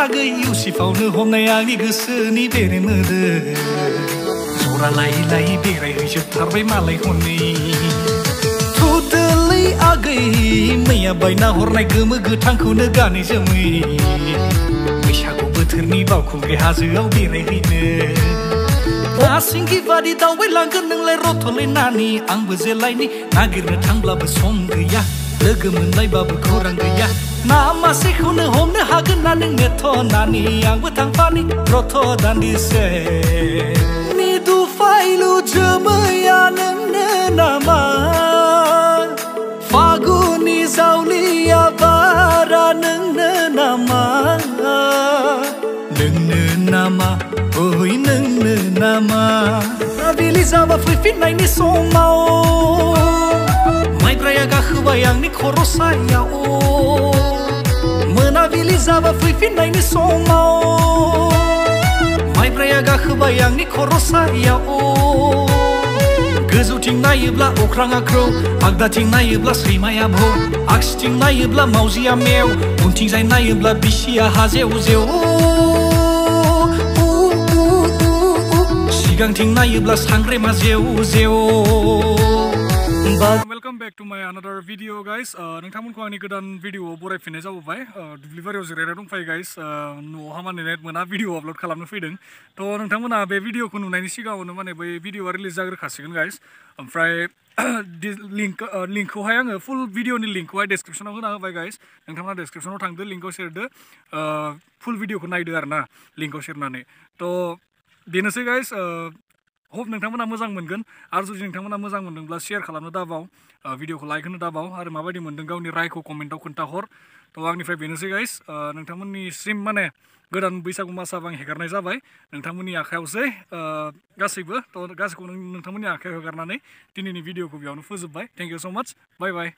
आगै इउसिफावनो हमनाय आंनि गोसोनि बेरे मोदो जरा लायै लायै बेरायहैजोबथारबाय मालाय हनै थुदोलै आगै मैया बायना हरनाय गोमो गोथांखौनो गानै जोमै बैसागु बोथोरनि बावखुंग्रि हाजोआव बेरायहैनो आसिंगि बादि दावबायलांगोन नोंलाय रथ'लै नानि आंबो जेलायनि नागिरनो थांब्लाबो सम गैया लोगो मोनलायबाबो खौरां गैया ना मासेखौनो हमनो हागोन ना नों नेथ'नानि आंबो थांफानि रथ' दान्दिसे निदु फाइलु जोमैया नोंनो नामा फागुननि जावलिया बारा नोंनो नामा नोंनो नामा ओइ नोंनो नामा मोनाबिलि जाबा फैफिननायनि समाव माइब्राया गाखोबाय आंनि खर' सायाव मोनाबिलि जाबा फैफिननायनि समाव माइब्राया गाखोबाय आंनि खर' सायाव गोजौथिं नायोब्ला अख्राङा ख्रौ आगदाथिं नायोब्ला सैमाया भौ आगसिथिं नायोब्ला मावजिया मेव उनथिंजाय नायोब्ला बिसिया हाजेव जेव सिगांथिं नायोब्ला सांग्रेमा जेव जेव वेलकम बैक टू माय अनदर वीडियो गाइस नोंथांमोनखौ आंनि गोदान वीडियो बरायफिननाय जाबाय दुब्लिबारियाव जिरायना दंफायो गाइस न'आवहा माने नेट मोना वीडियो आपलोड खालामनो फैदों तो नोंथांमोना बे वीडियोखौ नुनायनि सिगाङावनो माने बै वीडियोआ रिलिज जाग्रोखासिगोन गाइस ओमफ्राय लिंकखौहाय आङो फुल वीडियोनि लिंकखौहाय डेस्क्रिप्शनाव होना होबाय गाइस नोंथांमोना डेस्क्रिप्शनाव थांदो लिंकआव शेरदो फुल वीडियोखौ नायदो आरोना लिंकआव शेरनानै तो बेनोसै गाइस होप नोंथांमोना मोजां मोनगोन आरो जुदि नोंथांमोना मोजां मोनदोंब्ला शेयार खालामनो दाबाव भिडियोखौ लाइक होनो दाबाव आरो माबायदि मोनदों गावनि रायखौ कमेन्टआव खोन्थाहर तो आंनिफ्राय बेनोसै गाइस नोंथांमोननिसिम माने गोदान बैसागु मासाव आं हेगारनाय जाबाय नोंथांमोननि आखायावसै गासैबो तो गासैखौ नोंथांमोननि आखायाव हेगारनानै दिनैनि भिडियोखौ बेयावनो फोजोबबाय थेंक इउ सो माच बाय बाय